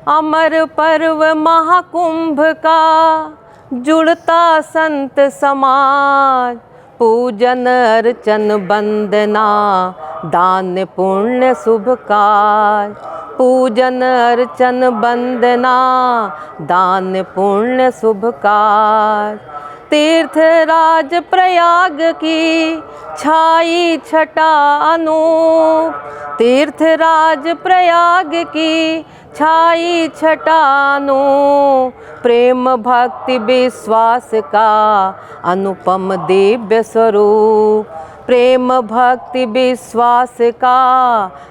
अमर पर्व महाकुंभ का जुड़ता संत समाज, पूजन अर्चन वंदना दान पुण्य शुभ काज। पूजन अर्चन वंदना दान पुण्य शुभ काज। तीर्थराज प्रयाग की छाई छटा अनूप, तीर्थराज प्रयाग की छाई छटा अनूप। प्रेम भक्ति विश्वास का अनुपम दिव्य स्वरूप, प्रेम भक्ति विश्वास का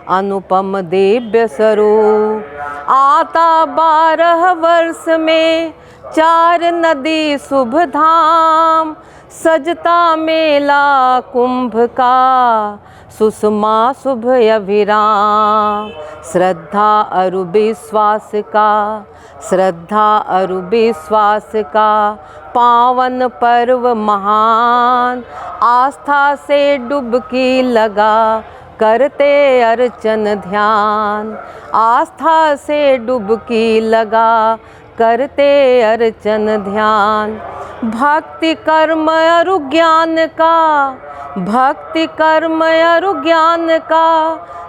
अनुपम दिव्य स्वरूप। आता 12 वर्ष में 4 नदी शुभ धाम, सजता मेला कुंभ का सुषमा शुभ अभिराम। श्रद्धा अरु विश्वास का, श्रद्धा अरु विश्वास का पावन पर्व महान। आस्था से डुबकी लगा करते अर्चन ध्यान, आस्था से डुबकी लगा करते अर्चन ध्यान। भक्ति कर्म अरु ज्ञान का, भक्ति कर्म अरु ज्ञान का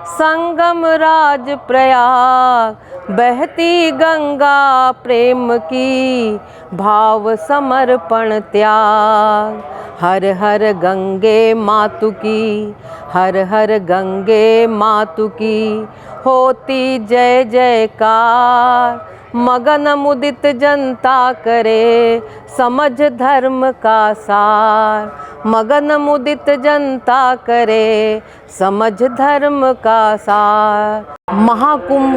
संगम राज प्रयाग। बहती गंगा प्रेम की भाव समर्पण त्याग। हर हर गंगे मातु की, हर हर गंगे मातु की होती जय जयकार। मगन मुदित जनता करे समझ धर्म का सार, मगन मुदित जनता करे समझ धर्म का सार। महाकुंभ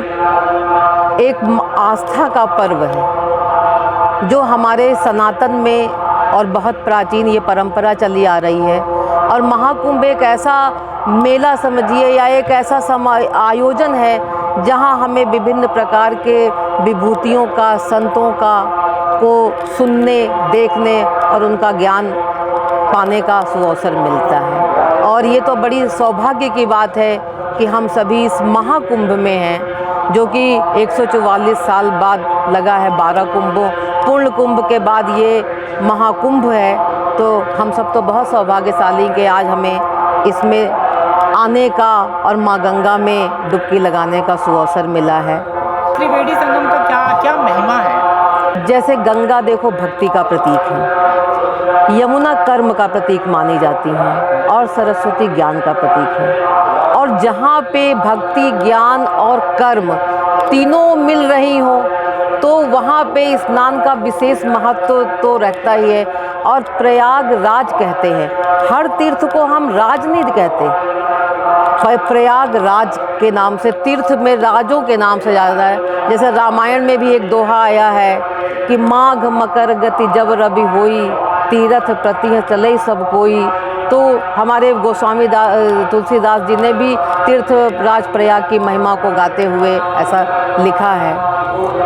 एक आस्था का पर्व है जो हमारे सनातन में और बहुत प्राचीन ये परंपरा चली आ रही है। और महाकुंभ एक ऐसा मेला समझिए या एक ऐसा आयोजन है जहां हमें विभिन्न प्रकार के विभूतियों का, संतों का को सुनने, देखने और उनका ज्ञान पाने का सुअवसर मिलता है। और ये तो बड़ी सौभाग्य की बात है कि हम सभी इस महाकुंभ में हैं, जो कि 144 साल बाद लगा है। 12 कुंभों पूर्ण कुंभ के बाद ये महाकुंभ है। तो हम सब तो बहुत सौभाग्यशाली कि आज हमें इसमें आने का और माँ गंगा में डुबकी लगाने का सुअवसर मिला है। त्रिवेणी संगम का क्या क्या महिमा है? जैसे गंगा देखो भक्ति का प्रतीक है, यमुना कर्म का प्रतीक मानी जाती हैं और सरस्वती ज्ञान का प्रतीक है। और जहाँ पे भक्ति, ज्ञान और कर्म तीनों मिल रही हो तो वहाँ पे स्नान का विशेष महत्व तो रहता ही है। और प्रयाग राज कहते हैं, हर तीर्थ को हम राज नहीं कहते, प्रयाग राज के नाम से, तीर्थ में राजों के नाम से जाता है। जैसे रामायण में भी एक दोहा आया है कि माघ मकर गति जब रवि होई, तीर्थ प्रति चले सब कोई। तो हमारे गोस्वामी तुलसीदास जी ने भी तीर्थ राज प्रयाग की महिमा को गाते हुए ऐसा लिखा है।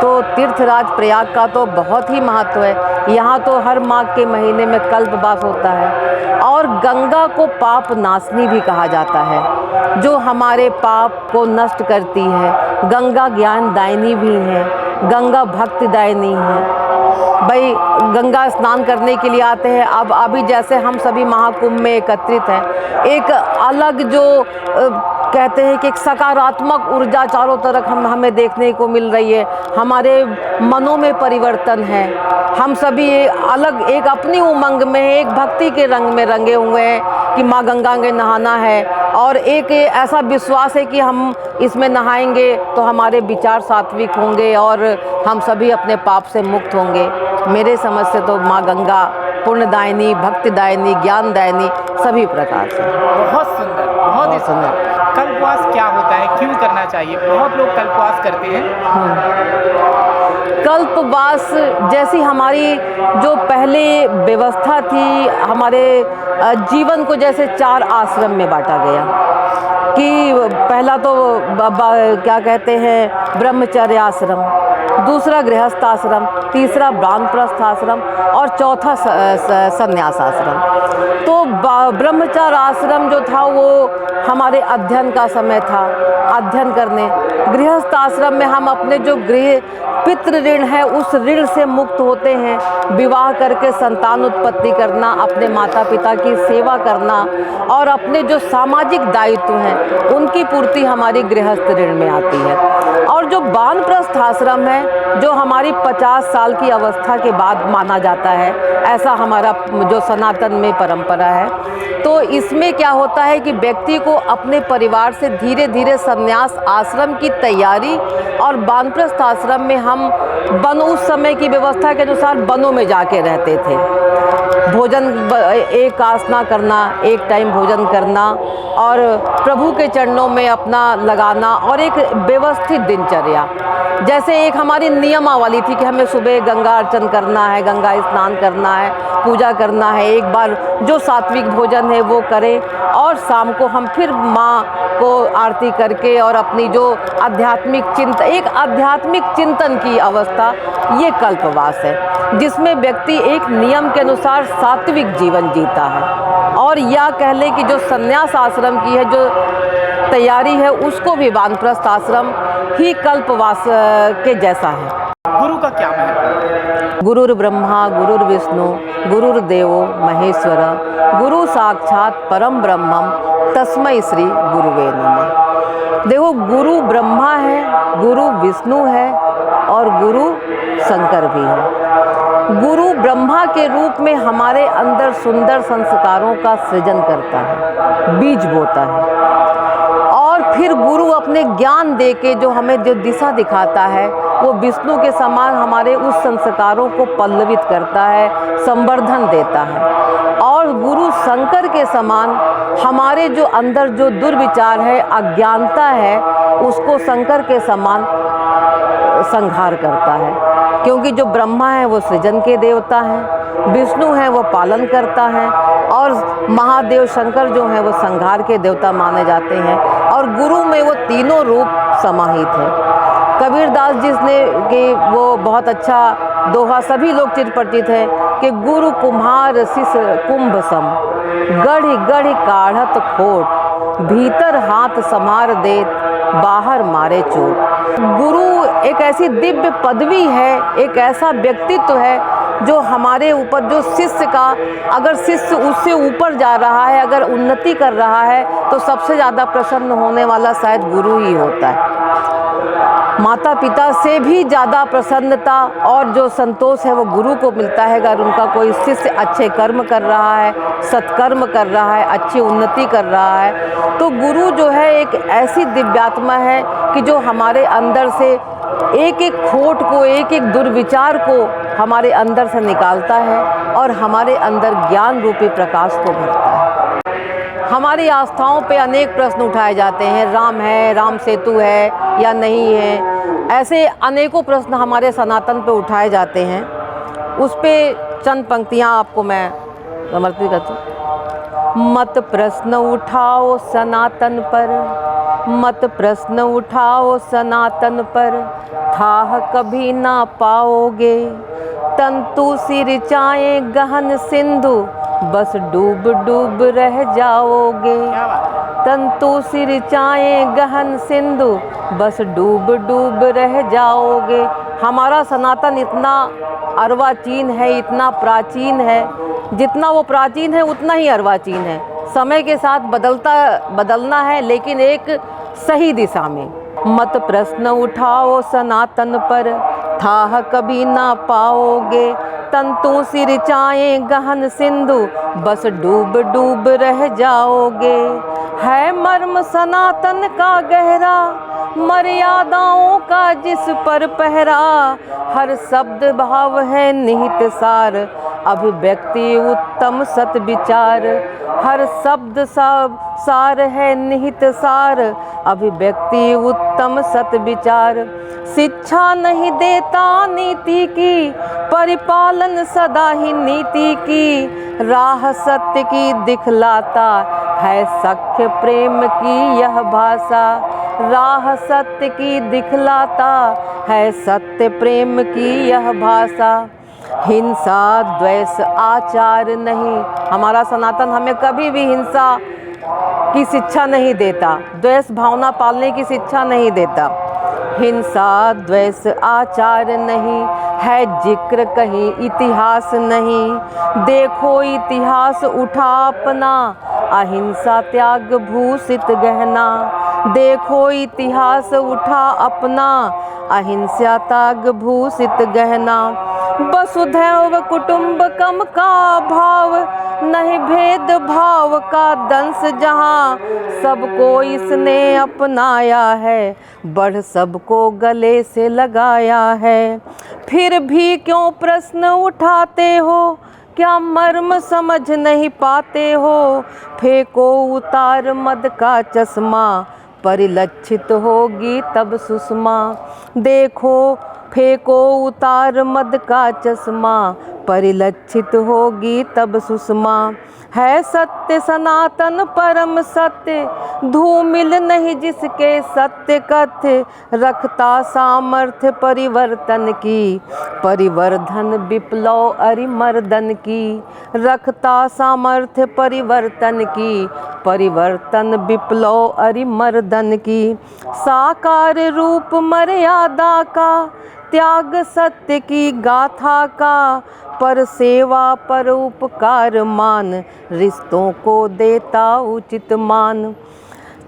तो तीर्थराज प्रयाग का तो बहुत ही महत्व है। यहाँ तो हर माघ के महीने में कल्पवास होता है। और गंगा को पाप नाशनी भी कहा जाता है, जो हमारे पाप को नष्ट करती है। गंगा ज्ञान दायिनी भी है, गंगा भक्ति दायिनी है। भाई गंगा स्नान करने के लिए आते हैं। अब अभी जैसे हम सभी महाकुंभ में एकत्रित हैं, एक अलग जो कहते हैं कि एक सकारात्मक ऊर्जा चारों तरफ हमें देखने को मिल रही है। हमारे मनों में परिवर्तन है। हम सभी अलग एक अपनी उमंग में, एक भक्ति के रंग में रंगे हुए हैं कि माँ गंगा में नहाना है। और एक ऐसा विश्वास है कि हम इसमें नहाएंगे तो हमारे विचार सात्विक होंगे और हम सभी अपने पाप से मुक्त होंगे। मेरे समझ से तो माँ गंगा पुण्यदायिनी, भक्तिदायिनी, ज्ञानदायिनी सभी प्रकार से। बहुत सुंदर, बहुत ही सुंदर। कल्पवास क्या होता है, क्यों करना चाहिए? बहुत लोग कल्पवास करते हैं। कल्पवास जैसी हमारी जो पहले व्यवस्था थी, हमारे जीवन को जैसे 4 आश्रम में बांटा गया कि पहला तो क्या कहते हैं ब्रह्मचर्य आश्रम, दूसरा गृहस्थ आश्रम, तीसरा वानप्रस्थ आश्रम और चौथा संन्यास आश्रम। तो ब्रह्मचर्य आश्रम जो था वो हमारे अध्ययन का समय था, अध्ययन करने। गृहस्थ आश्रम में हम अपने जो गृह पितृ ऋण है उस ऋण से मुक्त होते हैं, विवाह करके संतान उत्पत्ति करना, अपने माता पिता की सेवा करना और अपने जो सामाजिक दायित्व हैं उनकी पूर्ति हमारी गृहस्थ ऋण में आती है। और जो वानप्रस्थ आश्रम है जो हमारी 50 साल की अवस्था के बाद माना जाता है, ऐसा हमारा जो सनातन में परंपरा है। तो इसमें क्या होता है कि व्यक्ति को अपने परिवार से धीरे धीरे संन्यास आश्रम की तैयारी, और वानप्रस्थ आश्रम में हम वन, उस समय की व्यवस्था के अनुसार वनों में जाके रहते थे। भोजन एक आसना करना, एक टाइम भोजन करना और प्रभु के चरणों में अपना लगाना और एक व्यवस्थित दिनचर्या। जैसे एक हमारी नियमावली थी कि हमें सुबह गंगा अर्चन करना है, गंगा स्नान करना है, पूजा करना है, एक बार जो सात्विक भोजन है वो करें और शाम को हम फिर माँ को आरती करके और अपनी जो एक आध्यात्मिक चिंतन की अवस्था, ये कल्पवास है जिसमें व्यक्ति एक नियम के अनुसार सात्विक जीवन जीता है। और या कह लें कि जो संन्यास आश्रम की है जो तैयारी है उसको भी वानप्रस्थ आश्रम ही कल्पवास के जैसा है। गुरु का क्या महत्व है? गुरुर् ब्रह्मा गुरुर्विष्णु गुरुर्देवो महेश्वर, गुरु साक्षात परम ब्रह्मम तस्मै श्री गुरुवे नमः। देखो, गुरु ब्रह्मा है, गुरु विष्णु है और गुरु शंकर भी है। गुरु ब्रह्मा के रूप में हमारे अंदर सुंदर संस्कारों का सृजन करता है, बीज बोता है, और फिर गुरु अपने ज्ञान दे के जो हमें जो दिशा दिखाता है वो विष्णु के समान हमारे उस संस्कारों को पल्लवित करता है, संवर्धन देता है। और गुरु शंकर के समान हमारे जो अंदर जो दुर्विचार है, अज्ञानता है, उसको शंकर के समान संहार करता है। क्योंकि जो ब्रह्मा है वो सृजन के देवता हैं, विष्णु है वो पालन करता है और महादेव शंकर जो हैं वो संहार के देवता माने जाते हैं। और गुरु में वो तीनों रूप समाहित है। कबीरदास जिसने कि वो बहुत अच्छा दोहा सभी लोग चिर परिचित है कि गुरु कुम्हार शिष कुंभ सम, गढ़ गढ़ काढ़त खोट, भीतर हाथ समार देत, बाहर मारे चोट। गुरु एक ऐसी दिव्य पदवी है, एक ऐसा व्यक्तित्व है जो हमारे ऊपर, जो शिष्य का, अगर शिष्य उससे ऊपर जा रहा है, अगर उन्नति कर रहा है तो सबसे ज़्यादा प्रसन्न होने वाला शायद गुरु ही होता है। माता पिता से भी ज़्यादा प्रसन्नता और जो संतोष है वो गुरु को मिलता है अगर उनका कोई शिष्य अच्छे कर्म कर रहा है, सत्कर्म कर रहा है, अच्छी उन्नति कर रहा है। तो गुरु जो है एक ऐसी दिव्यात्मा है कि जो हमारे अंदर से एक एक खोट को, एक एक दुर्विचार को हमारे अंदर से निकालता है और हमारे अंदर ज्ञान रूपी प्रकाश को भरता है। हमारी आस्थाओं पे अनेक प्रश्न उठाए जाते हैं, राम है, राम सेतु है या नहीं है, ऐसे अनेकों प्रश्न हमारे सनातन पे उठाए जाते हैं। उस पे चंद पंक्तियाँ आपको मैं समर्पित करती हूँ। मत प्रश्न उठाओ सनातन पर, मत प्रश्न उठाओ सनातन पर, थाह कभी ना पाओगे, तंतु सिर चाहे गहन सिंधु, बस डूब डूब रह जाओगे। तंतु सिर चाहे गहन सिंधु, बस डूब डूब रह जाओगे। हमारा सनातन इतना अर्वाचीन है, इतना प्राचीन है, जितना वो प्राचीन है उतना ही अर्वाचीन है। समय के साथ बदलना है लेकिन एक सही दिशा में। मत प्रश्न उठाओ सनातन पर, थाह कभी ना पाओगे, तंतु सिर चाहे गहन सिंधु, बस डूब डूब रह जाओगे। है मर्म सनातन का गहरा, मर्यादाओं का जिस पर पहरा, हर शब्द भाव है निहित सार, अभिव्यक्ति उत्तम सत विचार। हर शब्द सब सार है निहित सार, अभिव्यक्ति उत्तम सत विचार। शिक्षा नहीं देता नीति की, परिपालन सदा ही नीति की, राह सत्य की दिखलाता, है सख्य प्रेम की यह भाषा, राह सत्य की दिखलाता है सत्य प्रेम की यह भाषा। हिंसा द्वेष आचार नहीं, हमारा सनातन हमें कभी भी हिंसा की शिक्षा नहीं देता, द्वेष भावना पालने की शिक्षा नहीं देता। हिंसा द्वेष आचार नहीं है जिक्र कहीं इतिहास नहीं, देखो इतिहास उठा अपना अहिंसा त्याग भूषित गहना। देखो इतिहास उठा अपना अहिंसा त्याग भूषित गहना। वसुधैव कुटुंबकम का भाव, नहीं भेद भाव का दंश जहाँ सबको इसने अपनाया है, बढ़ सबको गले से लगाया है। फिर भी क्यों प्रश्न उठाते हो, क्या मर्म समझ नहीं पाते हो। फेंको उतार मद का चश्मा, परिलक्षित होगी तब सुषमा। देखो फेंको उतार मद का चश्मा, परिलक्षित होगी तब सुषमा। है सत्य सनातन परम सत्य, धूमिल नहीं जिसके सत्य कथ्य। रखता सामर्थ्य परिवर्तन की, परिवर्धन विप्लव अरिमर्दन की। रखता सामर्थ्य परिवर्तन की, परिवर्तन विप्लव अरिमर्दन की। साकार रूप मर्यादा का, त्याग सत्य की गाथा का। पर सेवा पर उपकार मान, रिश्तों को देता उचित मान।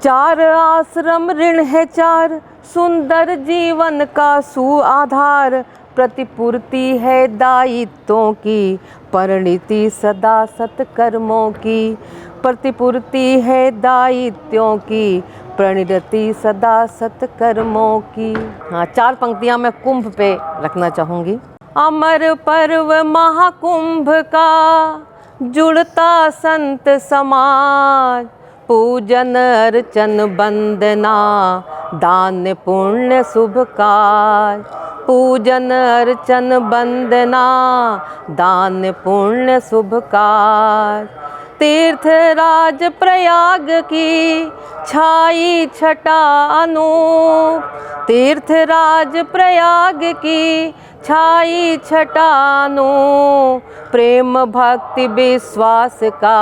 चार आश्रम ऋण है चार, सुंदर जीवन का सुआधार। प्रतिपूर्ति है दायित्वों की, परिणति सदा सत्कर्मों की। प्रतिपूर्ति है दायित्वों की, परिणति सदा सत्कर्मों की। हाँ, 4 पंक्तियाँ मैं कुंभ पे रखना चाहूँगी। अमर पर्व महाकुंभ का, जुड़ता संत समाज। पूजन अर्चन वंदना, दान पुण्य शुभ काज। पूजन अर्चन वंदना, दान पुण्य शुभ काज। तीर्थराज प्रयाग की, छाई छटा अनूप। तीर्थराज प्रयाग की, छाई छटानो। प्रेम भक्ति विश्वास का,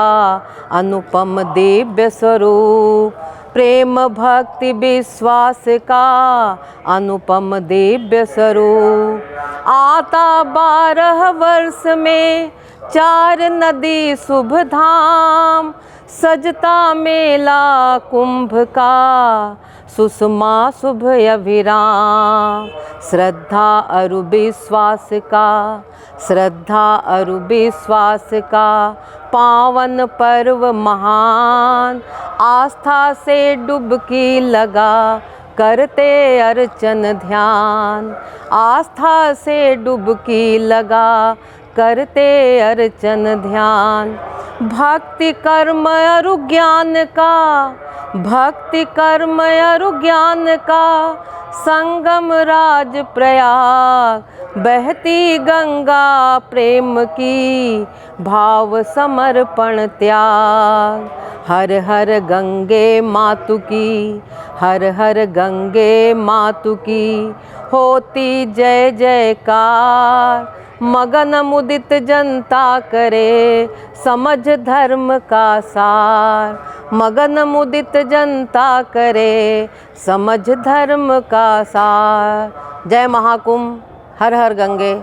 अनुपम दिव्य स्वरूप। प्रेम भक्ति विश्वास का, अनुपम दिव्य स्वरूप। आता 12 वर्ष में 4 नदी शुभ धाम। सजता मेला कुंभ का, सुषमा शुभ अभिराम। श्रद्धा अरु विश्वास का, श्रद्धा अरु विश्वास का। पावन पर्व महान, आस्था से डुबकी लगा करते अर्चन ध्यान। आस्था से डुबकी लगा करते अर्चन ध्यान। भक्ति कर्म अरु ज्ञान का, भक्ति कर्म अरु ज्ञान का। संगम राज प्रयाग, बहती गंगा प्रेम की। भाव समर्पण त्याग, हर हर गंगे मातु की। हर हर गंगे मातु की, होती जय जयकार। मगन मुदित जनता करे, समझ धर्म का सार। मगन मुदित जनता करे, समझ धर्म का सार। जय महाकुंभ, हर हर गंगे।